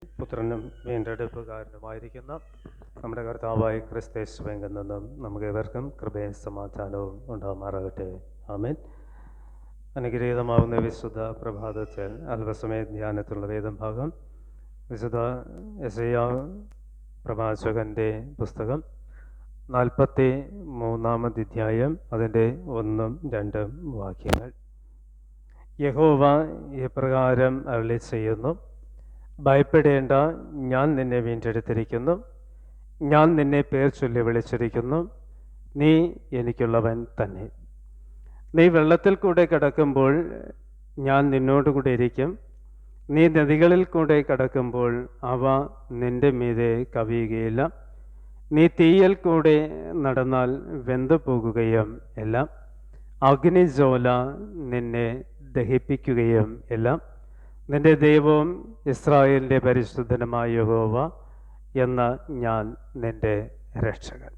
പുത്രനും വീണ്ടെടുപ്പുകാരനുമായിരിക്കുന്ന നമ്മുടെ കർത്താവായ ക്രിസ്തേശുവിൽ നിന്നും നമുക്ക് ഇവർക്കും കൃപയും സമാധാനവും ഉണ്ടാകുമാറാകട്ടെ. ആമേൻ. അനുഗ്രഹീതമാവുന്ന വിശുദ്ധ പ്രഭാതത്തിൽ അല്പസമയ ധ്യാനത്തിലുള്ള വേദഭാഗം വിശുദ്ധ യെശയ്യാ പ്രവാചകൻ്റെ പുസ്തകം 43-ാമത് അധ്യായം അതിൻ്റെ 1-2 വാക്യങ്ങൾ. യഹോവ ഇപ്രകാരം അരുളി ചെയ്യുന്നു: ഭയപ്പെടേണ്ട, ഞാൻ നിന്നെ വീണ്ടെടുത്തിരിക്കുന്നു, ഞാൻ നിന്നെ പേർ ചൊല്ലി വിളിച്ചിരിക്കുന്നു, നീ എനിക്കുള്ളവൻ തന്നെ. നീ വെള്ളത്തിൽ കൂടെ കടക്കുമ്പോൾ ഞാൻ നിന്നോടുകൂടെ ഇരിക്കും, നീ നദികളിൽ കൂടെ കടക്കുമ്പോൾ അവ നിന്റെ മീതെ കവിയുകയില്ല, നീ തീയിൽ കൂടെ നടന്നാൽ വെന്തു പോകുകയും ഇല്ല, അഗ്നിജ്വാല നിന്നെ ദഹിപ്പിക്കുകയും ഇല്ല. നിന്റെ ദൈവവും ഇസ്രായേലിൻ്റെ പരിശുദ്ധനുമായ യഹോവ എന്ന ഞാൻ നിന്റെ രക്ഷകൻ.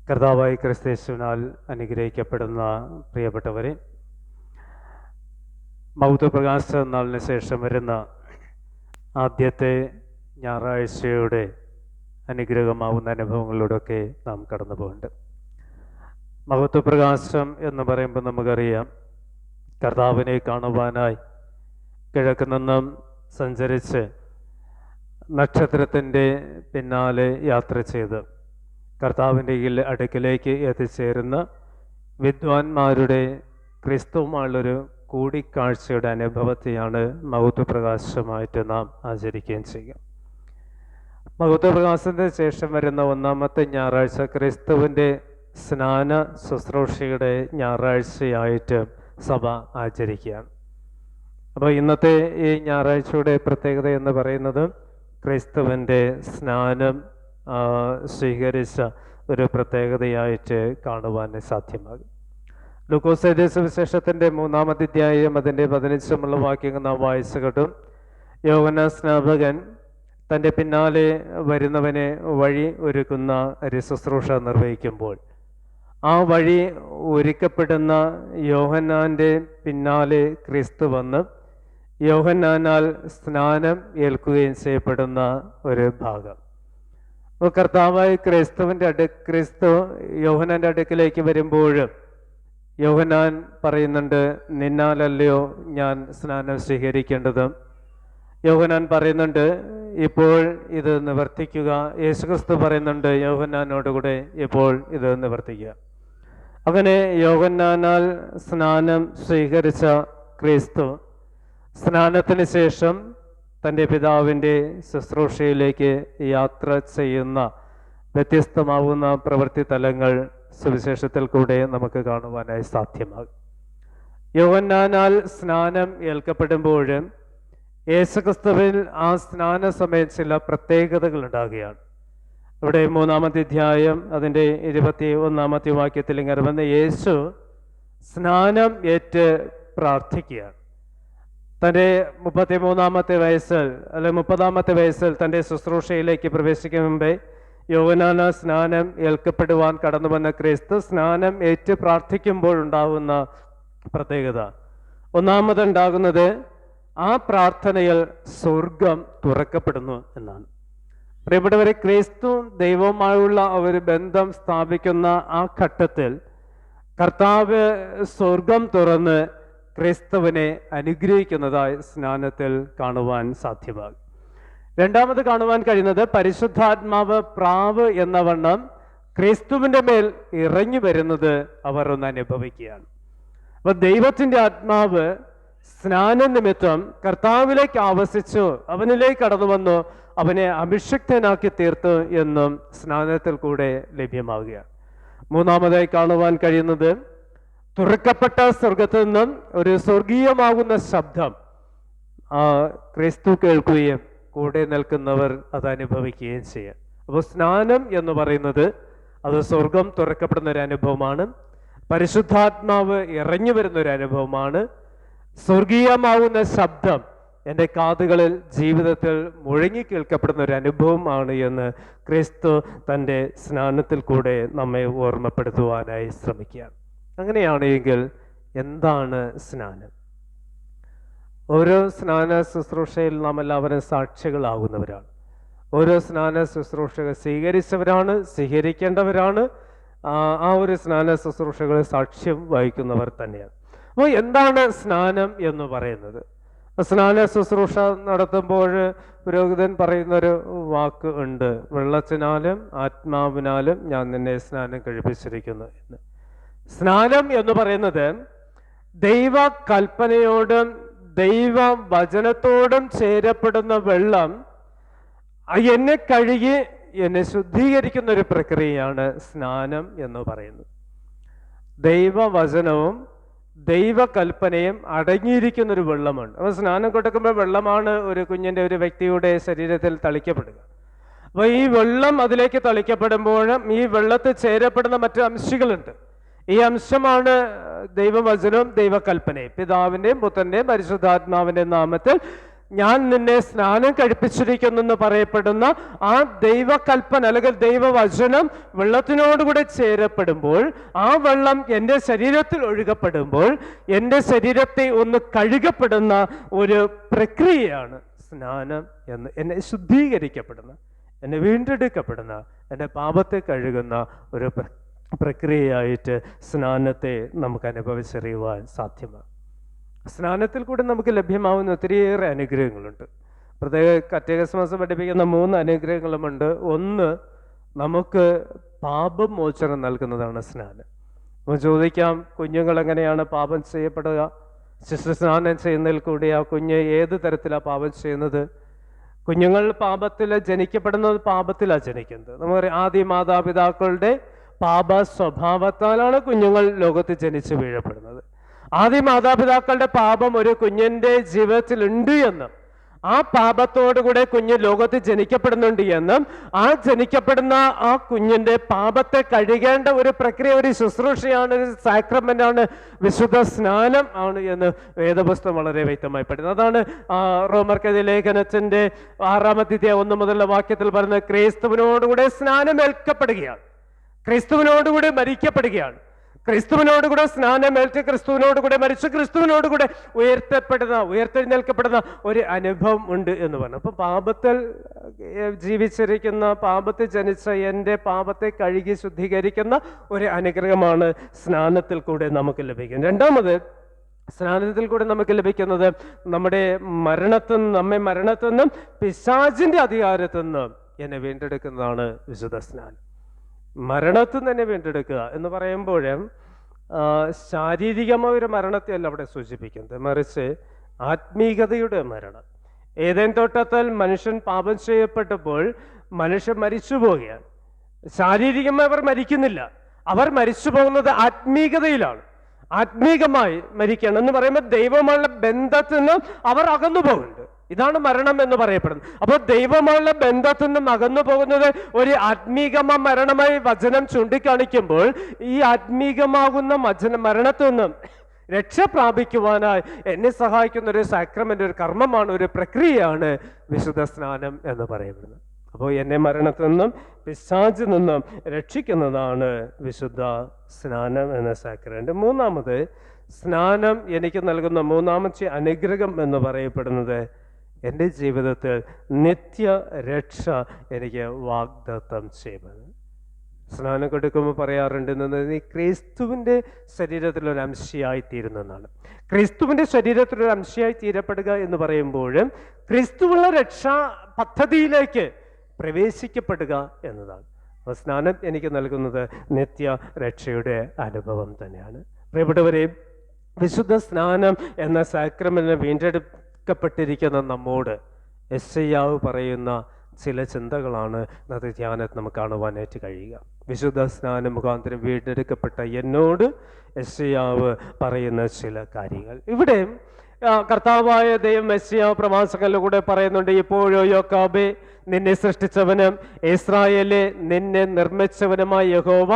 കർത്താവായ ക്രിസ്തേശുവിനാൽ അനുഗ്രഹിക്കപ്പെടുന്ന പ്രിയപ്പെട്ടവരെ, മൗതപ്രകാശ നാളിന് ശേഷം വരുന്ന ആദ്യത്തെ ഞായറാഴ്ചയുടെ അനുഗ്രഹമാവുന്ന അനുഭവങ്ങളിലൂടെയൊക്കെ നാം കടന്നു പോകുന്നുണ്ട്. മഹത്വപ്രകാശം എന്ന് പറയുമ്പോൾ നമുക്കറിയാം, കർത്താവിനെ കാണുവാനായി കിഴക്ക് നിന്നും സഞ്ചരിച്ച് നക്ഷത്രത്തിൻ്റെ പിന്നാലെ യാത്ര ചെയ്ത് കർത്താവിൻ്റെ അടുക്കിലേക്ക് എത്തിച്ചേരുന്ന വിദ്വാൻമാരുടെ ക്രിസ്തുവുമായുള്ളൊരു കൂടിക്കാഴ്ചയുടെ അനുഭവത്തെയാണ് മഹത്വപ്രകാശമായിട്ട് നാം ആചരിക്കുകയും ചെയ്യുക. മഹത്വപ്രകാശത്തിന് ശേഷം വരുന്ന ഒന്നാമത്തെ ഞായറാഴ്ച ക്രിസ്തുവിൻ്റെ സ്നാന ശുശ്രൂഷയുടെ ഞായറാഴ്ചയായിട്ട് സഭ ആചരിക്കുകയാണ്. അപ്പോൾ ഇന്നത്തെ ഈ ഞായറാഴ്ചയുടെ പ്രത്യേകത എന്ന് പറയുന്നത് ക്രിസ്തുവിൻ്റെ സ്നാനം സ്വീകരിച്ച ഒരു പ്രത്യേകതയായിട്ട് കാണുവാൻ സാധ്യമാകും. ലൂക്കോസ് എഴുതിയ സുവിശേഷത്തിൻ്റെ 3-ാമത് അധ്യായം അതിൻ്റെ 15 വാക്യങ്ങൾ നാം വായിച്ചു കേട്ടും. യോഹന്നാൻ സ്നാപകൻ തൻ്റെ പിന്നാലെ വരുന്നവനെ വഴി ഒരുക്കുന്ന ഒരു ശുശ്രൂഷ നിർവഹിക്കുമ്പോൾ ആ വഴി ഒരുക്കപ്പെടുന്ന യോഹന്നാൻ്റെ പിന്നാലെ ക്രിസ്തു വന്ന് യോഹന്നാനാൽ സ്നാനം ഏൽക്കുകയും ചെയ്യപ്പെടുന്ന ഒരു ഭാഗം. അപ്പോൾ കർത്താവായ ക്രിസ്തു യോഹന്നാൻ്റെ അടുക്കിലേക്ക് വരുമ്പോൾ യോഹന്നാൻ പറയുന്നുണ്ട്, നിന്നാലല്ലയോ ഞാൻ സ്നാനം സ്വീകരിക്കേണ്ടത്. യോഹന്നാൻ പറയുന്നുണ്ട്, ഇപ്പോൾ ഇത് നിവർത്തിക്കുക. യേശുക്രിസ്തു പറയുന്നുണ്ട് യോഹന്നാനോടുകൂടെ, ഇപ്പോൾ ഇത് നിവർത്തിക്കുക. അങ്ങനെ യോഹന്നാനാൽ സ്നാനം സ്വീകരിച്ച ക്രിസ്തു സ്നാനത്തിന് ശേഷം തൻ്റെ പിതാവിൻ്റെ ശുശ്രൂഷയിലേക്ക് യാത്ര ചെയ്യുന്ന വ്യത്യസ്തമാവുന്ന പ്രവൃത്തി തലങ്ങൾ സുവിശേഷത്തിൽ കൂടെ നമുക്ക് കാണുവാനായി സാധ്യമാകും. യോഹന്നാനാൽ സ്നാനം ഏൽക്കപ്പെടുമ്പോഴും യേശുക്രിസ്തുവിൽ ആ സ്നാന സമയം ചില പ്രത്യേകതകൾ ഉണ്ടാകുകയാണ്. ഇവിടെ 3-ാമത്തെ അധ്യായം അതിൻ്റെ 21-ാമത്തെ വാക്യത്തിൽ ഇങ്ങനെ വന്ന് യേശു സ്നാനം ഏറ്റ് പ്രാർത്ഥിക്കുകയാണ്. തൻ്റെ 33-ാമത്തെ വയസ്സിൽ അല്ലെ 30-ാമത്തെ വയസ്സിൽ തൻ്റെ ശുശ്രൂഷയിലേക്ക് പ്രവേശിക്കും മുമ്പേ യോഹന്നാൻ സ്നാനം ഏൽക്കപ്പെടുവാൻ കടന്നു വന്ന ക്രിസ്തു സ്നാനം ഏറ്റ് പ്രാർത്ഥിക്കുമ്പോഴുണ്ടാകുന്ന പ്രത്യേകത, ഒന്നാമതുണ്ടാകുന്നത് ആ പ്രാർത്ഥനയിൽ സ്വർഗം തുറക്കപ്പെടുന്നു എന്നാണ്. പ്രിയപ്പെട്ടവരെ, ക്രിസ്തു ദൈവവുമായുള്ള ഒരു ബന്ധം സ്ഥാപിക്കുന്ന ആ ഘട്ടത്തിൽ കർത്താവ് സ്വർഗം തുറന്ന് ക്രിസ്തുവിനെ അനുഗ്രഹിക്കുന്നതായി സ്നാനത്തിൽ കാണുവാൻ സാധ്യമാകും. രണ്ടാമത് കാണുവാൻ കഴിയുന്നത് പരിശുദ്ധാത്മാവ് പ്രാവ് എന്ന വണ്ണം ക്രിസ്തുവിൻ്റെ മേൽ ഇറങ്ങി വരുന്നത് അവർ ഒന്ന് അനുഭവിക്കുകയാണ്. അപ്പോൾ ദൈവത്തിൻ്റെ ആത്മാവ് സ്നാന നിമിത്തം കർത്താവിലേക്ക് ആവസിച്ചു, അവനിലേക്ക് കടന്നു വന്നു, അവനെ അഭിഷിക്തനാക്കി തീർത്തു എന്നും സ്നാനത്തിൽ കൂടെ ലഭ്യമാവുകയാണ്. മൂന്നാമതായി കാണുവാൻ കഴിയുന്നത് തുറക്കപ്പെട്ട സ്വർഗത്തിൽ നിന്നും ഒരു സ്വർഗീയമാകുന്ന ശബ്ദം ക്രിസ്തു കേൾക്കുകയും കൂടെ നിൽക്കുന്നവർ അത് അനുഭവിക്കുകയും ചെയ്യാം. അപ്പോൾ സ്നാനം എന്ന് പറയുന്നത് അത് സ്വർഗം തുറക്കപ്പെടുന്ന ഒരു അനുഭവമാണ്, പരിശുദ്ധാത്മാവ് ഇറങ്ങി വരുന്ന ഒരു അനുഭവമാണ്, സ്വർഗീയമാവുന്ന ശബ്ദം എൻ്റെ കാതുകളിൽ ജീവിതത്തിൽ മുഴങ്ങി കേൾക്കപ്പെടുന്ന ഒരു അനുഭവമാണ് എന്ന് ക്രിസ്തു തൻ്റെ സ്നാനത്തിൽ കൂടെ നമ്മെ ഓർമ്മപ്പെടുത്തുവാനായി ശ്രമിക്കുകയാണ്. അങ്ങനെയാണെങ്കിൽ എന്താണ് സ്നാനം? ഓരോ സ്നാന ശുശ്രൂഷയിൽ നാം എല്ലാവരും സാക്ഷികളാകുന്നവരാണ്. ഓരോ സ്നാന ശുശ്രൂഷകൾ സ്വീകരിച്ചവരാണ്, സ്വീകരിക്കേണ്ടവരാണ്. ആ ഒരു സ്നാന ശുശ്രൂഷകളെ സാക്ഷ്യം വഹിക്കുന്നവർ തന്നെയാണ്. അപ്പോൾ എന്താണ് സ്നാനം എന്ന് പറയുന്നത്? സ്നാന ശുശ്രൂഷ നടത്തുമ്പോൾ പുരോഹിതൻ പറയുന്നൊരു വാക്ക് ഉണ്ട്, വെള്ളത്തിനാലും ആത്മാവിനാലും ഞാൻ നിന്നെ സ്നാനം കഴിപ്പിച്ചിരിക്കുന്നു എന്ന്. സ്നാനം എന്ന് പറയുന്നത് ദൈവ കൽപ്പനയോടും ദൈവ വചനത്തോടും ചേരപ്പെടുന്ന വെള്ളം എന്നെ കഴുകി എന്നെ ശുദ്ധീകരിക്കുന്ന ഒരു പ്രക്രിയയാണ് സ്നാനം എന്ന് പറയുന്നത്. ദൈവവചനവും ദൈവകൽപ്പനയും അടങ്ങിയിരിക്കുന്ന ഒരു വെള്ളമാണ്. അപ്പോൾ സ്നാനം കൊടുക്കുമ്പോൾ വെള്ളമാണ് ഒരു കുഞ്ഞിൻ്റെ, ഒരു വ്യക്തിയുടെ ശരീരത്തിൽ തളിക്കപ്പെടുക. അപ്പോൾ ഈ വെള്ളം അതിലേക്ക് തളിക്കപ്പെടുമ്പോഴും ഈ വെള്ളത്തിൽ ചേരപ്പെടുന്ന മറ്റു അംശങ്ങളുണ്ട്. ഈ അംശമാണ് ദൈവവചനവും ദൈവകൽപ്പനയും. പിതാവിൻ്റെയും പുത്രൻ്റെയും പരിശുദ്ധാത്മാവിൻ്റെയും നാമത്തിൽ ഞാൻ നിന്നെ സ്നാനം കഴിപ്പിച്ചിരിക്കുന്നെന്ന് പറയപ്പെടുന്ന ആ ദൈവകൽപ്പന അല്ലെങ്കിൽ ദൈവവചനം വെള്ളത്തിനോടുകൂടെ ചേരപ്പെടുമ്പോൾ, ആ വെള്ളം എൻ്റെ ശരീരത്തിൽ ഒഴുകപ്പെടുമ്പോൾ എൻ്റെ ശരീരത്തെ ഒന്ന് കഴുകപ്പെടുന്ന ഒരു പ്രക്രിയയാണ് സ്നാനം എന്ന്. എന്നെ ശുദ്ധീകരിക്കപ്പെടുന്ന, എന്നെ വീണ്ടെടുക്കപ്പെടുന്ന, എൻ്റെ പാപത്തെ കഴുകുന്ന ഒരു പ്രക്രിയയായിട്ട് സ്നാനത്തെ നമുക്ക് അനുഭവിച്ചറിയുവാൻ സാധ്യമാണ്. സ്നാനത്തിൽ കൂടെ നമുക്ക് ലഭ്യമാവുന്ന ഒത്തിരിയേറെ അനുഗ്രഹങ്ങളുണ്ട്. പ്രത്യേക കറ്റേകസ്മാസം പഠിപ്പിക്കുന്ന 3 അനുഗ്രഹങ്ങളുമുണ്ട്. ഒന്ന്, നമുക്ക് പാപമോചനം നൽകുന്നതാണ് സ്നാനം. നമുക്ക് ചോദിക്കാം, കുഞ്ഞുങ്ങൾ എങ്ങനെയാണ് പാപം ചെയ്യപ്പെടുക? ശിശുസ്നാനം ചെയ്യുന്നതിൽ കൂടി ആ കുഞ്ഞ് ഏത് തരത്തിലാണ് പാപം ചെയ്യുന്നത്? കുഞ്ഞുങ്ങൾ പാപത്തിൽ ജനിക്കപ്പെടുന്നത് പാപത്തിലാണ് ജനിക്കുന്നത്. നമുക്കറിയാം, ആദ്യ മാതാപിതാക്കളുടെ പാപ സ്വഭാവത്താലാണ് കുഞ്ഞുങ്ങൾ ലോകത്ത് ജനിച്ചു വീഴപ്പെടുന്നത്. ആദ്യ മാതാപിതാക്കളുടെ പാപം ഒരു കുഞ്ഞിൻ്റെ ജീവിതത്തിൽ ഉണ്ട് എന്നും ആ പാപത്തോടുകൂടെ കുഞ്ഞ് ലോകത്ത് ജനിക്കപ്പെടുന്നുണ്ട് എന്നും ആ ജനിക്കപ്പെടുന്ന ആ കുഞ്ഞിൻ്റെ പാപത്തെ കഴുകേണ്ട ഒരു പ്രക്രിയ, ഒരു ശുശ്രൂഷയാണ്, ഒരു സാക്രമെന്റ് ആണ്, വിശുദ്ധ സ്നാനം ആണ് എന്ന് വേദപുസ്തകം വളരെ വ്യക്തമായി പഠിക്കുന്നത്. അതാണ് റോമർക്കെതിരെ ലേഖനത്തിൻ്റെ 6-ാം അധ്യായം 1 മുതലുള്ള വാക്യത്തിൽ പറയുന്നത്, ക്രിസ്തുവിനോടുകൂടെ സ്നാനമേൽക്കപ്പെടുകയാണ്, ക്രിസ്തുവിനോടുകൂടെ മരിക്കപ്പെടുകയാണ്, ക്രിസ്തുവിനോടുകൂടെ സ്നാനമേൽച്ച് ക്രിസ്തുവിനോടുകൂടെ മരിച്ചു ക്രിസ്തുവിനോടുകൂടെ ഉയർത്തെഴുന്നേൽക്കപ്പെടുന്ന ഒരു അനുഭവം ഉണ്ട് എന്ന് പറഞ്ഞു. അപ്പം പാപത്തിൽ ജീവിച്ചിരിക്കുന്ന, പാപത്തിൽ ജനിച്ച എൻ്റെ പാപത്തെ കഴുകി ശുദ്ധീകരിക്കുന്ന ഒരു അനുഗ്രഹമാണ് സ്നാനത്തിൽ കൂടെ നമുക്ക് ലഭിക്കുന്നത്. രണ്ടാമത്, സ്നാനത്തിൽ കൂടെ നമുക്ക് ലഭിക്കുന്നത് നമ്മെ മരണത്തിൽ നിന്നും പിശാചിൻ്റെ അധികാരത്തിൽ നിന്നും എന്നെ വീണ്ടെടുക്കുന്നതാണ് വിശുദ്ധ സ്നാനം. മരണത്തിൽ തന്നെ വീണ്ടെടുക്കുക എന്ന് പറയുമ്പോഴും ശാരീരികമായ ഒരു മരണത്തെ അല്ല അവിടെ സൂചിപ്പിക്കുന്നത്, മറിച്ച് ആത്മീകതയുടെ മരണം. ഏദെൻ തോട്ടത്തിൽ മനുഷ്യൻ പാപം ചെയ്യപ്പെട്ടപ്പോൾ മനുഷ്യൻ മരിച്ചു പോവുകയാണ്. ശാരീരികമായി അവർ മരിക്കുന്നില്ല, അവർ മരിച്ചു പോകുന്നത് ആത്മീകതയിലാണ്. ആത്മീകമായി മരിക്കണം എന്ന് പറയുമ്പോൾ ദൈവമുള്ള ബന്ധത്തിൽ നിന്നും അവർ അകന്നു പോകുന്നുണ്ട്. ഇതാണ് മരണം എന്ന് പറയപ്പെടുന്നത്. അപ്പോൾ ദൈവമുള്ള ബന്ധത്തിൽ നിന്നും അകന്നു പോകുന്നത് ഒരു ആത്മീകമായ മരണമായി വചനം ചൂണ്ടിക്കാണിക്കുമ്പോൾ, ഈ ആത്മീകമാകുന്ന മരണത്തിൽ നിന്നും രക്ഷ പ്രാപിക്കുവാനായി എന്നെ സഹായിക്കുന്ന ഒരു സാക്രമെന്റ്, ഒരു കർമ്മമാണ്, ഒരു പ്രക്രിയയാണ് വിശുദ്ധ സ്നാനം എന്ന് പറയപ്പെടുന്നത്. അപ്പോൾ എന്നെ മരണത്തിൽ നിന്നും പിശാചിൽ നിന്നും രക്ഷിക്കുന്നതാണ് വിശുദ്ധ സ്നാനം എന്ന സാക്രമെന്റ്. മൂന്നാമത്, സ്നാനം എനിക്ക് നൽകുന്ന മൂന്നാമത്തെ അനുഗ്രഹം എന്ന് പറയപ്പെടുന്നത് എൻ്റെ ജീവിതത്തിൽ നിത്യ രക്ഷ എനിക്ക് വാഗ്ദത്തം ചെയ്യുന്നത്. സ്നാനം കൊടുക്കുമ്പോൾ പറയാറുണ്ട്, നീ ക്രിസ്തുവിൻ്റെ ശരീരത്തിലൊരു അംശയായി തീരുന്നതാണ്. ക്രിസ്തുവിൻ്റെ ശരീരത്തിലൊരു അംശയായി തീരപ്പെടുക എന്ന് പറയുമ്പോഴും ക്രിസ്തുവുള്ള രക്ഷാ പദ്ധതിയിലേക്ക് പ്രവേശിക്കപ്പെടുക എന്നതാണ്. അപ്പോൾ സ്നാനം എനിക്ക് നൽകുന്നത് നിത്യ രക്ഷയുടെ അനുഭവം തന്നെയാണ്. പ്രിയപ്പെട്ടവരെ, വിശുദ്ധ സ്നാനം എന്ന സാക്രമെന്റിനെ വീണ്ടെടുക്കപ്പെട്ടിരിക്കുന്ന നമ്മോട് യെശയ്യാവ് പറയുന്ന ചില ചിന്തകളാണ് ഇന്നത്തെ ധ്യാനത്തിൽ നമുക്ക് കാണുവാനായിട്ട് കഴിയുക. വിശുദ്ധ സ്നാനം മുഖാന്തരം വീണ്ടെടുക്കപ്പെട്ട എന്നോട് യെശയ്യാവ് പറയുന്ന ചില കാര്യങ്ങൾ. ഇവിടെ കർത്താവായ ദൈവം യെശയ്യാവ് പ്രവാചകനിലൂടെ പറയുന്നുണ്ട്, ഇപ്പോഴോ യാക്കോബേ നിന്നെ സൃഷ്ടിച്ചവനും ഇസ്രായേലെ നിന്നെ നിർമ്മിച്ചവനുമായ യഹോവ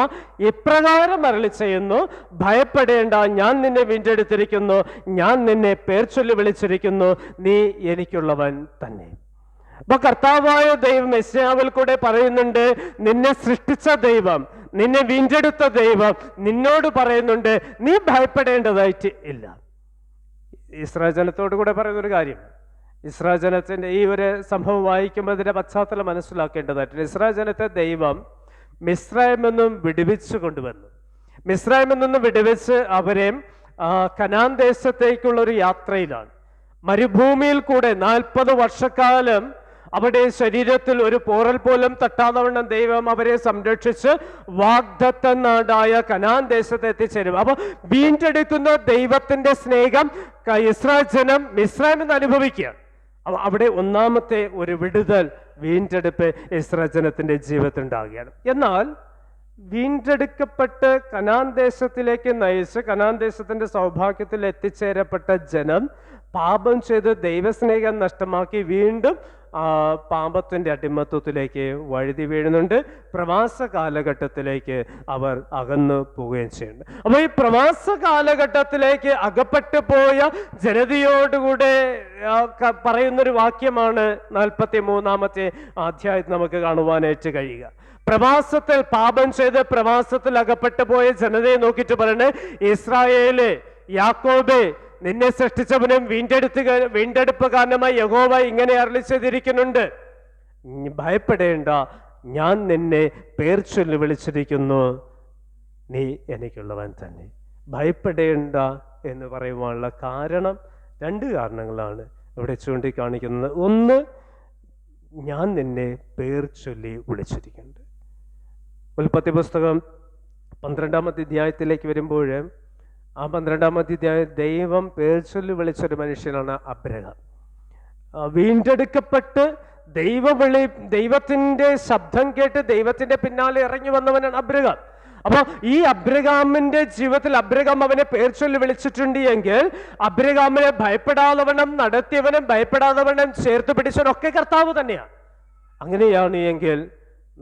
ഇപ്രകാരം അരുളി ചെയ്യുന്നു, ഭയപ്പെടേണ്ട, ഞാൻ നിന്നെ വീണ്ടെടുത്തിരിക്കുന്നു, ഞാൻ നിന്നെ പേർ ചൊല്ലി വിളിച്ചിരിക്കുന്നു, നീ എനിക്കുള്ളവൻ തന്നെ. അപ്പൊ കർത്താവായ ദൈവം യെശയ്യാവിൽ കൂടെ പറയുന്നുണ്ട്, നിന്നെ സൃഷ്ടിച്ച ദൈവം, നിന്നെ വീണ്ടെടുത്ത ദൈവം നിന്നോട് പറയുന്നുണ്ട്, നീ ഭയപ്പെടേണ്ടതായിട്ട് ഇല്ല. ഇസ്രായേൽ ജനത്തോടു കൂടെ പറയുന്നൊരു കാര്യം, ഇസ്രായേൽ ജനത്തിൻ്റെ ഈ ഒരു സംഭവം വായിക്കുമ്പോൾ ഇതിൻ്റെ പശ്ചാത്തലം മനസ്സിലാക്കേണ്ടതായിട്ടുണ്ട്. ഇസ്രായേൽ ജനത്തെ ദൈവം മിസ്രൈമിൽ നിന്നും വിടുവിച്ചു കൊണ്ടുവന്നു. മിസ്രൈമിൽ നിന്നും വിടുവിച്ച് അവരെ കനാൻ ദേശത്തേക്കുള്ള ഒരു യാത്രയിലാണ്. മരുഭൂമിയിൽ കൂടെ 40 വർഷക്കാലം അവിടെ ശരീരത്തിൽ ഒരു പോറൽ പോലും തട്ടാതവണ്ണം ദൈവം അവരെ സംരക്ഷിച്ച് വാഗ്ദത്ത നാടായ കനാൻ ദേശത്ത് എത്തിച്ചേരും. അപ്പൊ വീണ്ടെടുക്കുന്ന ദൈവത്തിന്റെ സ്നേഹം ഇസ്രായേൽ ജനം മിസ്രൈമിൽ നിന്ന് അനുഭവിക്കുകയാണ്. അവിടെ ഒന്നാമത്തെ ഒരു വിടുതൽ, വീണ്ടെടുപ്പ് ഇസ്രായേൽ ജനത്തിന്റെ ജീവിതത്തിൽ ഉണ്ടാകുകയാണ്. എന്നാൽ വീണ്ടെടുക്കപ്പെട്ട് കനാൻ ദേശത്തിലേക്ക് നയിച്ച് കനാൻ ദേശത്തിന്റെ സൗഭാഗ്യത്തിൽ എത്തിച്ചേരപ്പെട്ട ജനം പാപം ചെയ്ത് ദൈവസ്നേഹം നഷ്ടമാക്കി വീണ്ടും പാപത്തിന്റെ അടിമത്വത്തിലേക്ക് വഴുതി വീഴുന്നുണ്ട്. പ്രവാസ കാലഘട്ടത്തിലേക്ക് അവർ അകന്നു പോവുകയും ചെയ്യുന്നുണ്ട്. അപ്പൊ ഈ പ്രവാസ കാലഘട്ടത്തിലേക്ക് അകപ്പെട്ടു പോയ ജനതയോടുകൂടെ പറയുന്നൊരു വാക്യമാണ് 43-ാമത്തെ അധ്യായത്തിൽ നമുക്ക് കാണുവാനായിട്ട് കഴിയുക. പ്രവാസത്തിൽ പാപം ചെയ്ത് പ്രവാസത്തിൽ അകപ്പെട്ടു പോയ ജനതയെ നോക്കിയിട്ട് പറയണേ, ഇസ്രായേല്, യാക്കോബേ, നിന്നെ സൃഷ്ടിച്ചവനും വീണ്ടെടുപ്പുകാരനുമായി യഹോവ ഇങ്ങനെ അരുളി ചെയ്തിരിക്കുന്നുണ്ട്, ഭയപ്പെടേണ്ട, ഞാൻ നിന്നെ പേർ ചൊല്ലി വിളിച്ചിരിക്കുന്നു, നീ എനിക്കുള്ളവൻ തന്നെ. ഭയപ്പെടേണ്ട എന്ന് പറയുവാനുള്ള കാരണം 2 കാരണങ്ങളാണ് ഇവിടെ ചൂണ്ടിക്കാണിക്കുന്നത്. ഒന്ന്, ഞാൻ നിന്നെ പേർ ചൊല്ലി വിളിച്ചിരിക്കുന്നുണ്ട്. ഉൽപ്പത്തി പുസ്തകം 12-ാമത്തെ അധ്യായത്തിലേക്ക് വരുമ്പോൾ ആ 12-ാമത്തെ അധ്യായം ദൈവം പേർ ചൊല്ലി വിളിച്ചൊരു മനുഷ്യനാണ് അബ്രഹാം. വീണ്ടെടുക്കപ്പെട്ട് ദൈവത്തിന്റെ ശബ്ദം കേട്ട് ദൈവത്തിന്റെ പിന്നാലെ ഇറങ്ങി വന്നവനാണ് അബ്രഹാം. അപ്പൊ ഈ അബ്രഹാമിന്റെ ജീവിതത്തിൽ അബ്രഹാം അവനെ പേർ ചൊല്ലി വിളിച്ചിട്ടുണ്ട് എങ്കിൽ അബ്രഹാമിനെ ഭയപ്പെടാതവണ്ണം നടത്തിയവനും ഭയപ്പെടാതവണ്ണം ചേർത്ത് പിടിച്ചവനൊക്കെ കർത്താവ് തന്നെയാണ്. അങ്ങനെയാണ് എങ്കിൽ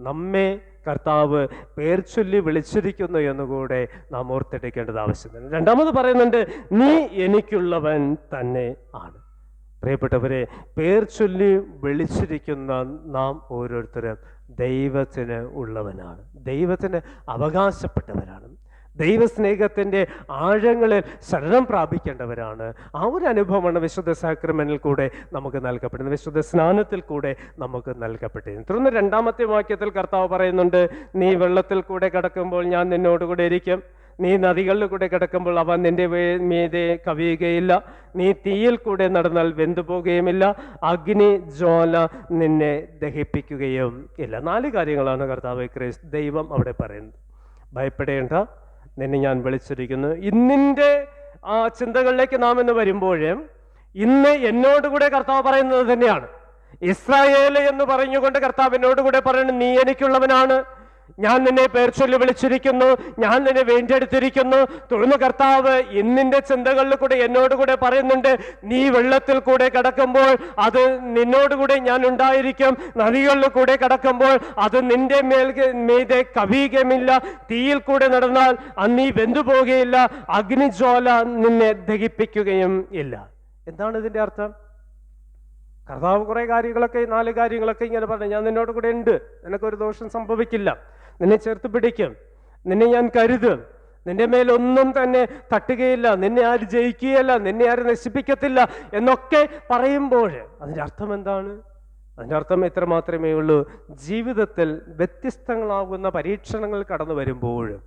നമ്മെ കർത്താവ് പേർ ചൊല്ലി വിളിച്ചിരിക്കുന്നു എന്നുകൂടെ നാം ഓർത്തെടുക്കേണ്ടത് ആവശ്യമാണ്. രണ്ടാമത് പറയുന്നുണ്ട്, നീ എനിക്കുള്ളവൻ തന്നെ ആണ്. പ്രിയപ്പെട്ടവരെ, പേർ ചൊല്ലി വിളിച്ചിരിക്കുന്ന നാം ഓരോരുത്തരും ദൈവത്തിന് ഉള്ളവനാണ്, ദൈവത്തിന് അവകാശപ്പെട്ടവരാണ്, ദൈവസ്നേഹത്തിൻ്റെ ആഴങ്ങളിൽ ശരണം പ്രാപിക്കേണ്ടവരാണ്. ആ ഒരു അനുഭവമാണ് വിശുദ്ധ സാക്രമെന്റിൽ കൂടെ നമുക്ക് നൽകപ്പെടുന്നത്, വിശുദ്ധ സ്നാനത്തിൽ കൂടെ നമുക്ക് നൽകപ്പെട്ടിരുന്നു. തുടർന്ന് 2-ാമത്തെ വാക്യത്തിൽ കർത്താവ് പറയുന്നുണ്ട്, നീ വെള്ളത്തിൽ കൂടെ കിടക്കുമ്പോൾ ഞാൻ നിന്നോടുകൂടെ ഇരിക്കും, നീ നദികളിൽ കൂടെ കിടക്കുമ്പോൾ അവ നിന്റെ മീതെ കവിയുകയില്ല, നീ തീയിൽ കൂടെ നടന്നാൽ വെന്തുപോകുകയുമില്ല, അഗ്നി ജ്വാല നിന്നെ ദഹിപ്പിക്കുകയും ഇല്ല. 4 കാര്യങ്ങളാണ് കർത്താവ് ദൈവം അവിടെ പറയുന്നത്. ഭയപ്പെടേണ്ട, നിന്നെ ഞാൻ വിളിച്ചിരിക്കുന്നു. ഇന്നിൻ്റെ ചിന്തകളിലേക്ക് നാം ഇന്ന് വരുമ്പോൾ ഇന്ന് എന്നോടുകൂടെ കർത്താവ് പറയുന്നത് തന്നെയാണ്. ഇസ്രായേല് എന്ന് പറഞ്ഞുകൊണ്ട് കർത്താവ് എന്നോടുകൂടെ പറയുന്നത്, നീ എനിക്കുള്ളവനാണ്, ഞാൻ നിന്നെ പേർ ചൊല്ലി വിളിച്ചിരിക്കുന്നു, ഞാൻ നിന്നെ വീണ്ടെടുത്തിരിക്കുന്നു. തുടർന്ന് കർത്താവ് ഇന്നിന്റെ ചിന്തകളിൽ കൂടെ എന്നോടുകൂടെ പറയുന്നുണ്ട്, നീ വെള്ളത്തിൽ കൂടെ കിടക്കുമ്പോൾ അത് നിന്നോടുകൂടെ ഞാൻ ഉണ്ടായിരിക്കും, നദികളിൽ കൂടെ കിടക്കുമ്പോൾ അത് നിന്റെ മീതെ കവിയുകയുമില്ല, തീയിൽ കൂടെ നടന്നാൽ നീ വെന്തുപോകുകയില്ല, അഗ്നിജ്വാല നിന്നെ ദഹിപ്പിക്കുകയും ഇല്ല. എന്താണ് ഇതിന്റെ അർത്ഥം? കർത്താവ് കുറെ കാര്യങ്ങളൊക്കെ 4 കാര്യങ്ങളൊക്കെ ഇങ്ങനെ പറഞ്ഞു, ഞാൻ നിന്നോട് കൂടെ ഉണ്ട്, നിനക്കൊരു ദോഷം സംഭവിക്കില്ല, നിന്നെ ചേർത്ത് പിടിക്കും, നിന്നെ ഞാൻ കരുതും, നിന്റെ മേലൊന്നും തന്നെ തട്ടുകയില്ല, നിന്നെ ആര് ജയിക്കുകയല്ല, നിന്നെ ആര് നശിപ്പിക്കത്തില്ല എന്നൊക്കെ പറയുമ്പോൾ അതിൻ്റെ അർത്ഥം എന്താണ്? അതിൻ്റെ അർത്ഥം ഇത്ര മാത്രമേ ഉള്ളൂ, ജീവിതത്തിൽ വ്യത്യസ്തങ്ങളാകുന്ന പരീക്ഷണങ്ങൾ കടന്നു വരുമ്പോഴും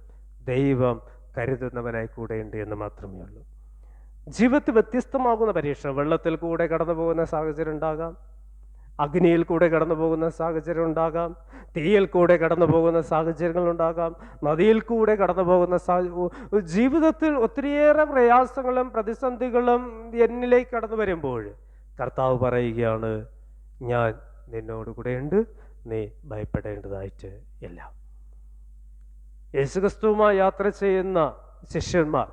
ദൈവം കരുതുന്നവനായി കൂടെയുണ്ട് എന്ന് മാത്രമേ ഉള്ളൂ. ജീവിതത്തിൽ വ്യത്യസ്തമാകുന്ന പരീക്ഷണം, വെള്ളത്തിൽ കൂടെ കടന്നു പോകുന്ന സാഹചര്യം ഉണ്ടാകാം, അഗ്നിയിൽ കൂടെ കടന്നു പോകുന്ന സാഹചര്യം ഉണ്ടാകാം, തീയിൽ കൂടെ കടന്നു പോകുന്ന സാഹചര്യങ്ങൾ ഉണ്ടാകാം, നദിയിൽ കൂടെ കടന്നു പോകുന്ന ജീവിതത്തിൽ ഒത്തിരിയേറെ പ്രയാസങ്ങളും പ്രതിസന്ധികളും എന്നിലേക്ക് കടന്നു വരുമ്പോൾ കർത്താവ് പറയുകയാണ്, ഞാൻ നിന്നോടുകൂടെയുണ്ട്, നീ ഭയപ്പെടേണ്ടതായിട്ട് ഇല്ല. യേശുക്രിസ്തുവുമായി യാത്ര ചെയ്യുന്ന ശിഷ്യന്മാർ,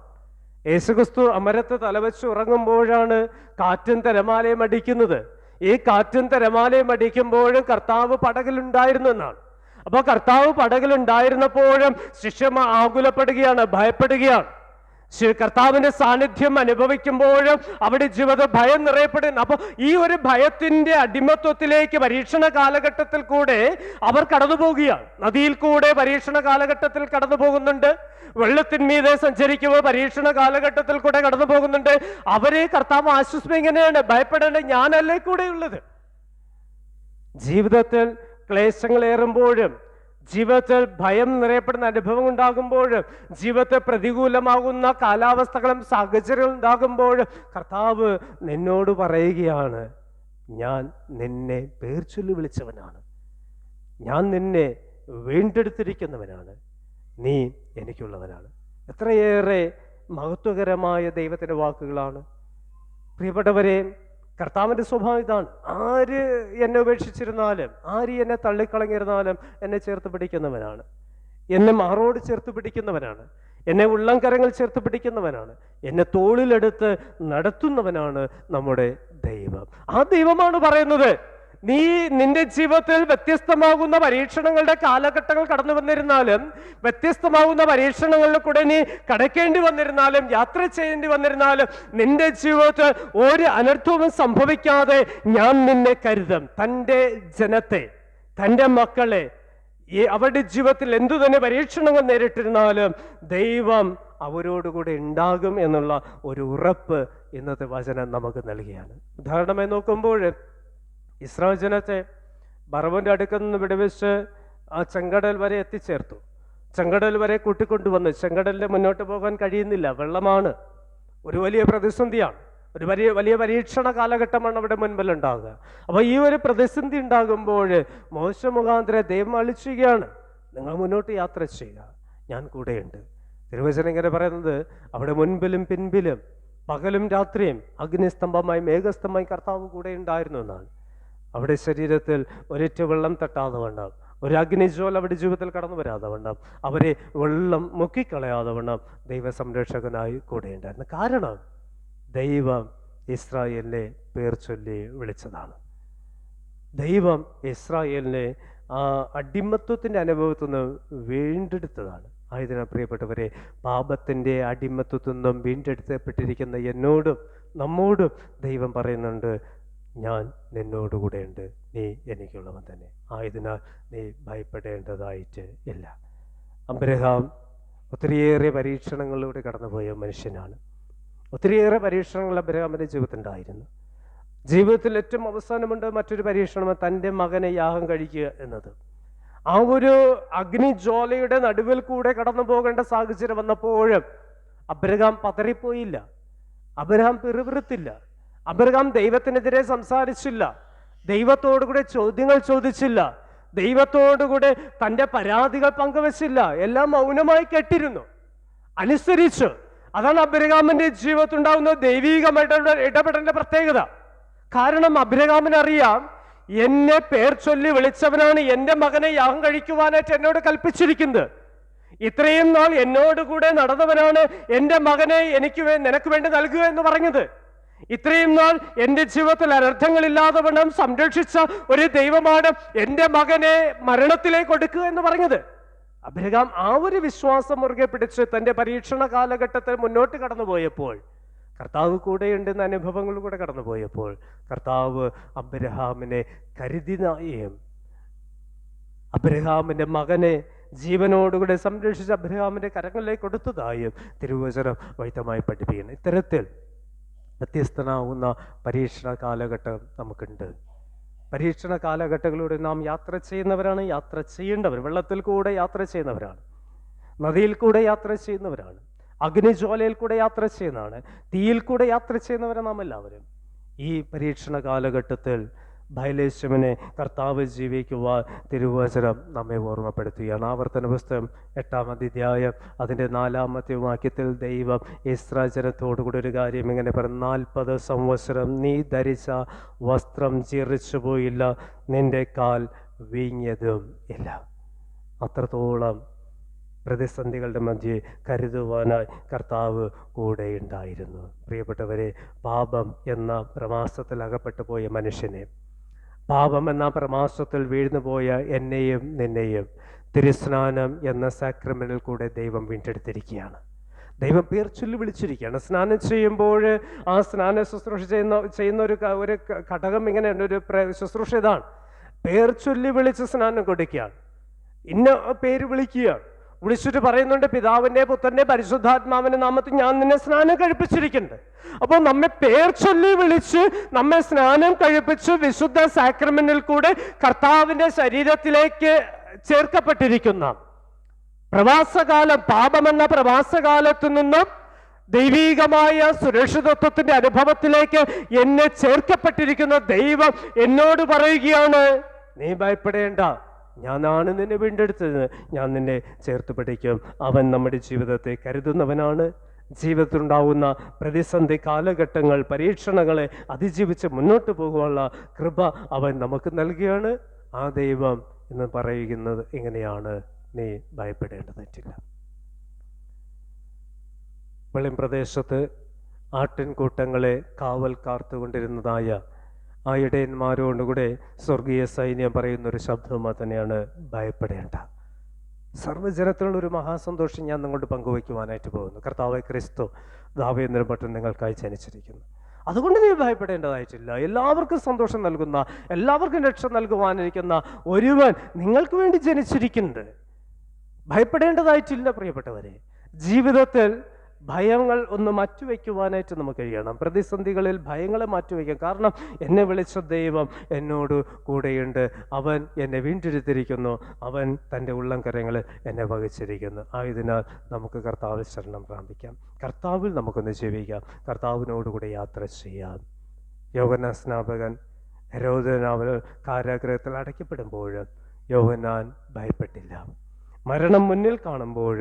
യേശുക്രിസ്തു അമരത്ത് തലവെച്ച് ഉറങ്ങുമ്പോഴാണ് കാറ്റും തിരമാലയും അടിക്കുന്നത്. ഈ കാറ്റും തിരമാലയും അടിക്കുമ്പോഴും കർത്താവ് പടകിലുണ്ടായിരുന്നു എന്നാണ്. അപ്പോൾ കർത്താവ് പടകിലുണ്ടായിരുന്നപ്പോഴും ശിഷ്യന്മാർ ആകുലപ്പെടുകയാണ്, ഭയപ്പെടുകയാണ്. കർത്താവിന്റെ സാന്നിധ്യം അനുഭവിക്കുമ്പോഴും അവിടെ ജീവിത ഭയം നിറയപ്പെടുന്നു. അപ്പോൾ ഈ ഒരു ഭയത്തിന്റെ അടിമത്വത്തിലേക്ക് പരീക്ഷണ കാലഘട്ടത്തിൽ കൂടെ അവർ കടന്നു പോകുകയാണ്. നദിയിൽ കൂടെ പരീക്ഷണ കാലഘട്ടത്തിൽ കടന്നു പോകുന്നുണ്ട്, വെള്ളത്തിന്മീതെ സഞ്ചരിക്കുമ്പോൾ പരീക്ഷണ കാലഘട്ടത്തിൽ കൂടെ കടന്നു പോകുന്നുണ്ട്. അവരെ കർത്താവ് ആശ്വസിപ്പിക്കുക എങ്ങനെയാണ്? ഭയപ്പെടേണ്ട, ഞാനല്ലേ കൂടെയുള്ളത്. ജീവിതത്തിൽ ക്ലേശങ്ങൾ ഏറുമ്പോഴും, ജീവിതത്തിൽ ഭയം നിറയപ്പെടുന്ന അനുഭവം ഉണ്ടാകുമ്പോഴും, ജീവിതത്തിൽ പ്രതികൂലമാകുന്ന കാലാവസ്ഥകളും സാഹചര്യങ്ങളും ഉണ്ടാകുമ്പോഴും കർത്താവ് നിന്നോട് പറയുകയാണ്, ഞാൻ നിന്നെ പേർ ചൊല്ലി വിളിച്ചവനാണ്, ഞാൻ നിന്നെ വീണ്ടെടുത്തിരിക്കുന്നവനാണ്, നീ എനിക്കുള്ളവനാണ്. എത്രയേറെ മഹത്വകരമായ ദൈവത്തിൻ്റെ വാക്കുകളാണ് പ്രിയപ്പെട്ടവരെ. കർത്താവിൻ്റെ സ്വഭാവം ഇതാണ്. ആര് എന്നെ ഉപേക്ഷിച്ചിരുന്നാലും, ആര് എന്നെ തള്ളിക്കളഞ്ഞിരുന്നാലും എന്നെ ചേർത്ത് പിടിക്കുന്നവനാണ്, എന്നെ മാറോട് ചേർത്ത് പിടിക്കുന്നവനാണ്, എന്നെ ഉള്ളംകരങ്ങൾ ചേർത്ത് പിടിക്കുന്നവനാണ്, എന്നെ തോളിലെടുത്ത് നടത്തുന്നവനാണ് നമ്മുടെ ദൈവം. ആ ദൈവമാണ് പറയുന്നത്, നീ നിന്റെ ജീവിതത്തിൽ വ്യത്യസ്തമാകുന്ന പരീക്ഷണങ്ങളുടെ കാലഘട്ടങ്ങൾ കടന്നു വന്നിരുന്നാലും, വ്യത്യസ്തമാകുന്ന പരീക്ഷണങ്ങളിൽ കൂടെ നീ കടക്കേണ്ടി വന്നിരുന്നാലും, യാത്ര ചെയ്യേണ്ടി വന്നിരുന്നാലും, നിന്റെ ജീവിതത്തിൽ ഒരു അനർത്ഥവും സംഭവിക്കാതെ ഞാൻ നിന്നെ കരുതും. തൻ്റെ ജനത്തെ, തൻ്റെ മക്കളെ, അവരുടെ ജീവിതത്തിൽ എന്തു തന്നെ പരീക്ഷണങ്ങൾ നേരിട്ടിരുന്നാലും ദൈവം അവരോടുകൂടെ ഉണ്ടാകും എന്നുള്ള ഒരു ഉറപ്പ് ഇന്നത്തെ വചനം നമുക്ക് നൽകുകയാണ്. ഉദാഹരണമായി നോക്കുമ്പോൾ ഇസ്രായേൽ ജനത്തെ ഫറവോന്റെ അടുക്കൽ നിന്ന് വിടുവിച്ച് ആ ചെങ്കടൽ വരെ എത്തിച്ചേർത്തു. ചെങ്കടൽ വരെ കൂട്ടിക്കൊണ്ടുവന്ന് ചെങ്കടലിന്റെ മുന്നോട്ട് പോകാൻ കഴിയുന്നില്ല, വെള്ളമാണ്, ഒരു വലിയ പ്രതിസന്ധിയാണ്, ഒരു വലിയ പരീക്ഷണ കാലഘട്ടമാണ് അവിടെ മുൻപിൽ ഉണ്ടാകുക. അപ്പോൾ ഈ ഒരു പ്രതിസന്ധി ഉണ്ടാകുമ്പോൾ മോശ മുഖാന്തരം ദൈവം അളിച്ചുകയാണ്, നിങ്ങൾ മുന്നോട്ട് യാത്ര ചെയ്യുക, ഞാൻ കൂടെയുണ്ട്. തിരുവചനം ഇങ്ങനെ പറയുന്നത്, അവിടെ മുൻപിലും പിൻപിലും പകലും രാത്രിയും അഗ്നിസ്തംഭമായി മേഘസ്തംഭമായി കർത്താവ് കൂടെ ഉണ്ടായിരുന്നു എന്നാണ്. അവിടെ ശരീരത്തിൽ ഒരൊറ്റ വെള്ളം തട്ടാതെ വണ്ണം, ഒരു അഗ്നിജ്വാല അവിടെ ജീവിതത്തിൽ കടന്നു വരാതെ വണ്ണം, അവരെ വെള്ളം മുക്കിക്കളയാതെ വണ്ണം ദൈവ സംരക്ഷകനായി കൂടെ ഉണ്ടായിരുന്നു. കാരണം ദൈവം ഇസ്രായേലിനെ പേർ ചൊല്ലി വിളിച്ചതാണ്. ദൈവം ഇസ്രായേലിനെ ആ അടിമത്വത്തിൻ്റെ അനുഭവത്തിൽ നിന്ന് വീണ്ടെടുത്തതാണ്. ആയതിനാൽ പ്രിയപ്പെട്ടവരെ, പാപത്തിൻ്റെ അടിമത്വത്തിൽ നിന്നും വീണ്ടെടുക്കപ്പെട്ടിരിക്കുന്ന എന്നോടും നമ്മോടും ദൈവം പറയുന്നുണ്ട്, ഞാൻ നിന്നോടുകൂടെയുണ്ട്, നീ എനിക്കുള്ളവൻ തന്നെ, ആയതിനാൽ നീ ഭയപ്പെടേണ്ടതായിട്ട് ഇല്ല. അബ്രഹാം ഒത്തിരിയേറെ പരീക്ഷണങ്ങളിലൂടെ കടന്നുപോയ മനുഷ്യനാണ്. ഒത്തിരിയേറെ പരീക്ഷണങ്ങൾ അബ്രഹാമിൻ്റെ ജീവിതത്തിലുണ്ടായിരുന്നു. ജീവിതത്തിൽ ഏറ്റവും അവസാനമുണ്ട് മറ്റൊരു പരീക്ഷണം, തൻ്റെ മകനെ യാഗം കഴിക്കുക എന്നത്. ആ ഒരു അഗ്നിജ്വാലയുടെ നടുവിൽ കൂടെ കടന്നു പോകേണ്ട സാഹചര്യം വന്നപ്പോഴും അബ്രഹാം പതറിപ്പോയില്ല, അബ്രഹാം പിറുപിറുത്തില്ല, അബ്രഹാം ദൈവത്തിനെതിരെ സംസാരിച്ചില്ല, ദൈവത്തോടുകൂടെ ചോദ്യങ്ങൾ ചോദിച്ചില്ല, ദൈവത്തോടുകൂടെ തൻ്റെ പരാതികൾ പങ്കുവച്ചില്ല, എല്ലാം മൗനമായി കേട്ടിരുന്നു, അനുസരിച്ചു. അതാണ് അബ്രഹാമിന്റെ ജീവിതത്തിലുണ്ടാകുന്ന ദൈവീകമായിട്ടുള്ള ഇടപെടലിന്റെ പ്രത്യേകത. കാരണം അബ്രഹാമിനറിയാം, എന്നെ പേർ ചൊല്ലി വിളിച്ചവനാണ് എൻ്റെ മകനെ യാഗം കഴിക്കുവാനായിട്ട് എന്നോട് കൽപ്പിച്ചിരിക്കുന്നത്. ഇത്രയും നാൾ എന്നോടുകൂടെ നടന്നവനാണ് എൻ്റെ മകനെ നിനക്ക് വേണ്ടി നൽകുക എന്ന് പറഞ്ഞത്. ഇത്രയും നാൾ എൻ്റെ ജീവിതത്തിൽ അനർത്ഥങ്ങളില്ലാതെ വണ്ണം സംരക്ഷിച്ച ഒരു ദൈവമാണ് എൻ്റെ മകനെ മരണത്തിലേക്ക് കൊടുക്കുക എന്ന് പറഞ്ഞത്. അബ്രഹാം ആ ഒരു വിശ്വാസം മുറുകെ പിടിച്ച് തൻ്റെ പരീക്ഷണ കാലഘട്ടത്തിൽ മുന്നോട്ട് കടന്നുപോയപ്പോൾ, കർത്താവ് കൂടെയുണ്ടെന്ന അനുഭവങ്ങളിലൂടെ കടന്നുപോയപ്പോൾ കർത്താവ് അബ്രഹാമിനെ കരുതിനായും അബ്രഹാമിൻ്റെ മകനെ ജീവനോടുകൂടെ സംരക്ഷിച്ച് അബ്രഹാമിൻ്റെ കരങ്ങളിലേക്ക് കൊടുത്തതായും തിരുവചനം വ്യക്തമായി പഠിപ്പിക്കുന്നു. ഇത്തരത്തിൽ വ്യത്യസ്തനാവുന്ന പരീക്ഷണ കാലഘട്ടം നമുക്കുണ്ട്. പരീക്ഷണ കാലഘട്ടങ്ങളിലൂടെ നാം യാത്ര ചെയ്യുന്നവരാണ്, യാത്ര ചെയ്യേണ്ടവർ. വെള്ളത്തിൽ കൂടെ യാത്ര ചെയ്യുന്നവരാണ്, നദിയിൽ കൂടെ യാത്ര ചെയ്യുന്നവരാണ്, അഗ്നിജ്വാലയിൽ കൂടെ യാത്ര ചെയ്യുന്നതാണ്, തീയിൽ കൂടെ യാത്ര ചെയ്യുന്നവരാണ് നാം എല്ലാവരും. ഈ പരീക്ഷണ കാലഘട്ടത്തിൽ ഭയലേശവനെ കർത്താവ് ജീവിക്കുവാൻ തിരുവചനം നമ്മെ ഓർമ്മപ്പെടുത്തുകയാണ്. ആവർത്തന പുസ്തകം 8-ാം അധ്യായം അതിൻ്റെ 4-ാമത്തെ വാക്യത്തിൽ ദൈവം ഇസ്രായേൽ ജനത്തോടുകൂടി ഒരു കാര്യം ഇങ്ങനെ പറഞ്ഞു, 40 സംവത്സരം നീ ധരിച്ച വസ്ത്രം ചിറിച്ചു പോയില്ല, നിന്റെ കാൽ വീങ്ങിയതും ഇല്ല. അത്രത്തോളം പ്രതിസന്ധികളുടെ മധ്യേ കരുതുവാനായി കർത്താവ് കൂടെ ഉണ്ടായിരുന്നു. പ്രിയപ്പെട്ടവരെ, പാപം എന്ന പ്രമാസത്തിൽ അകപ്പെട്ടു പോയ മനുഷ്യനെ, പാപം എന്ന പ്രമാസത്തിൽ വീഴ്ന്നു പോയ എന്നെയും നിന്നെയും തിരുസ്നാനം എന്ന സാക്രമെന്റിൽ കൂടെ ദൈവം വീണ്ടെടുത്തിരിക്കുകയാണ്. ദൈവം പേർ ചൊല്ലി വിളിച്ചിരിക്കുകയാണ്. സ്നാനം ചെയ്യുമ്പോൾ ആ സ്നാന ശുശ്രൂഷ ചെയ്യുന്ന ഒരു ഘടകം ഇങ്ങനെയാണ്, ഒരു ശുശ്രൂഷ ഇതാണ്. പേർ ചൊല്ലി വിളിച്ച് സ്നാനം കൊടുക്കുകയാണ്. ഇന്ന പേര് വിളിക്കുകയാണ്. വിളിച്ചിട്ട് പറയുന്നുണ്ട്, പിതാവിൻ്റെ പുത്രൻ്റെ പരിശുദ്ധാത്മാവിൻ്റെ നാമത്തിൽ ഞാൻ നിന്നെ സ്നാനം കഴിപ്പിച്ചിരിക്കുന്നുണ്ട്. അപ്പോൾ നമ്മെ പേർ ചൊല്ലി വിളിച്ച് നമ്മെ സ്നാനം കഴിപ്പിച്ച് വിശുദ്ധ സാക്രമെന്റിൽ കൂടെ കർത്താവിൻ്റെ ശരീരത്തിലേക്ക് ചേർക്കപ്പെട്ടിരിക്കുന്ന പ്രവാസകാലം, പാപമെന്ന പ്രവാസകാലത്തു നിന്നും ദൈവീകമായ സുരക്ഷിതത്വത്തിന്റെ അനുഭവത്തിലേക്ക് എന്നെ ചേർക്കപ്പെട്ടിരിക്കുന്ന ദൈവം എന്നോട് പറയുകയാണ്, നീ ഭയപ്പെടേണ്ട, ഞാനാണ് നിന്നെ വീണ്ടെടുത്തത്, ഞാൻ നിന്നെ ചേർത്ത് പിടിക്കും. അവൻ നമ്മുടെ ജീവിതത്തെ കരുതുന്നവനാണ്. ജീവിതത്തിലുണ്ടാവുന്ന പ്രതിസന്ധി കാലഘട്ടങ്ങൾ, പരീക്ഷണങ്ങളെ അതിജീവിച്ച് മുന്നോട്ട് പോകുവാനുള്ള കൃപ അവൻ നമുക്ക് നൽകുകയാണ്. ആ ദൈവം എന്ന് പറയുന്നത് എങ്ങനെയാണ്? നീ ഭയപ്പെടേണ്ടതായിട്ടില്ല. വെളിം പ്രദേശത്ത് ആട്ടിൻകൂട്ടങ്ങളെ കാവൽ കാത്തുകൊണ്ടിരുന്നതായ ആ ഇടയന്മാരോടുകൂടെ സ്വർഗീയ സൈന്യം പറയുന്നൊരു ശബ്ദം തന്നെയാണ്, ഭയപ്പെടേണ്ട. സർവ്വജനത്തിലുള്ളൊരു മഹാസന്തോഷം ഞാൻ നിങ്ങളോട് പങ്കുവയ്ക്കുവാനായിട്ട് പോകുന്നു. കർത്താവായ ക്രിസ്തു ദാവീദിന്റെ മട്ടും നിങ്ങൾക്കായി ജനിച്ചിരിക്കുന്നു. അതുകൊണ്ട് നീ ഭയപ്പെടേണ്ടതായിട്ടില്ല. എല്ലാവർക്കും സന്തോഷം നൽകുന്ന, എല്ലാവർക്കും രക്ഷ നൽകുവാനിരിക്കുന്ന ഒരുവൻ നിങ്ങൾക്ക് വേണ്ടി ജനിച്ചിരിക്കുന്നുണ്ട്. ഭയപ്പെടേണ്ടതായിട്ടില്ല പ്രിയപ്പെട്ടവരെ. ജീവിതത്തിൽ ഭയങ്ങൾ ഒന്ന് മാറ്റിവെക്കുവാനായിട്ട് നമുക്ക് കഴിയണം. പ്രതിസന്ധികളിൽ ഭയങ്ങളെ മാറ്റിവെക്കാം. കാരണം എന്നെ വിളിച്ച ദൈവം എന്നോട് കൂടെയുണ്ട്. അവൻ എന്നെ വീണ്ടെടുത്തിരിക്കുന്നു. അവൻ തൻ്റെ ഉള്ളംകരങ്ങളിൽ എന്നെ വഹിച്ചിരിക്കുന്നു. ആയതിനാൽ നമുക്ക് കർത്താവിൽ ശരണം പ്രാപിക്കാം. കർത്താവിൽ നമുക്കൊന്ന് ജീവിക്കാം. കർത്താവിനോടുകൂടെ യാത്ര ചെയ്യാം. യോഹന്നാൻ സ്നാപകൻ ഹെരോദനാവ് കാരാഗൃഹത്തിൽ അടയ്ക്കപ്പെടുമ്പോൾ യോഹന്നാൻ ഭയപ്പെട്ടില്ല. മരണം മുന്നിൽ കാണുമ്പോൾ,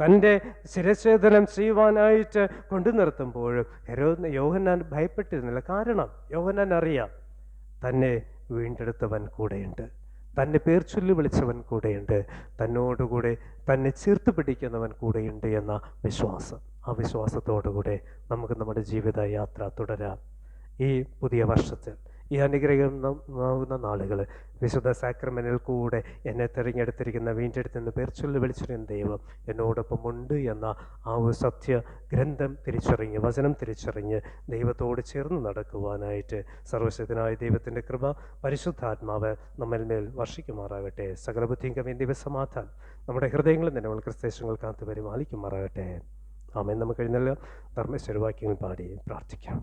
തൻ്റെ ശിരച്ഛേദനം ചെയ്യുവാനായിട്ട് കൊണ്ടു നിർത്തുമ്പോഴും യോഹന്നാൻ ഭയപ്പെട്ടിരുന്നില്ല. കാരണം യോഹന്നാൻ അറിയാം, തന്നെ വീണ്ടെടുത്തവൻ കൂടെയുണ്ട്, തന്നെ പേർ ചൊല്ലി വിളിച്ചവൻ കൂടെയുണ്ട്, തന്നോടുകൂടെ തന്നെ ചേർത്ത് പിടിക്കുന്നവൻ കൂടെയുണ്ട് എന്ന വിശ്വാസം. ആ വിശ്വാസത്തോടുകൂടെ നമുക്ക് നമ്മുടെ ജീവിത യാത്ര തുടരാം. ഈ പുതിയ വർഷത്തിൽ, ഈ അനുഗ്രഹമാവുന്ന നാളുകൾ വിശുദ്ധ സാക്രമെന്റിൽ കൂടെ എന്നെ തിരഞ്ഞെടുത്തിരിക്കുന്ന, വീണ്ടെടുത്തെന്ന് പേർ ചൊല്ലി വിളിച്ചിരുന്ന ദൈവം എന്നോടൊപ്പം ഉണ്ട് എന്ന ആ ഒരു സത്യ ഗ്രന്ഥം തിരിച്ചറിഞ്ഞ്, വചനം തിരിച്ചറിഞ്ഞ് ദൈവത്തോട് ചേർന്ന് നടക്കുവാനായിട്ട് സർവശക്തനായ ദൈവത്തിൻ്റെ കൃപ, പരിശുദ്ധാത്മാവ് നമ്മളിൽ വർഷിക്കുമാറാകട്ടെ. സകല ബുദ്ധിയും കവിയും ദൈവസമാധാനം നമ്മുടെ ഹൃദയങ്ങളിൽ നിന്ന് ക്രിസ്തേശങ്ങൾ കാത്തു പരിപാലിക്കുമാറാകട്ടെ. ആമേൻ. നമുക്ക് എഴുന്നേൽക്കാം. ധർമ്മേശ്വരവാക്യങ്ങൾ പാടി പ്രാർത്ഥിക്കാം.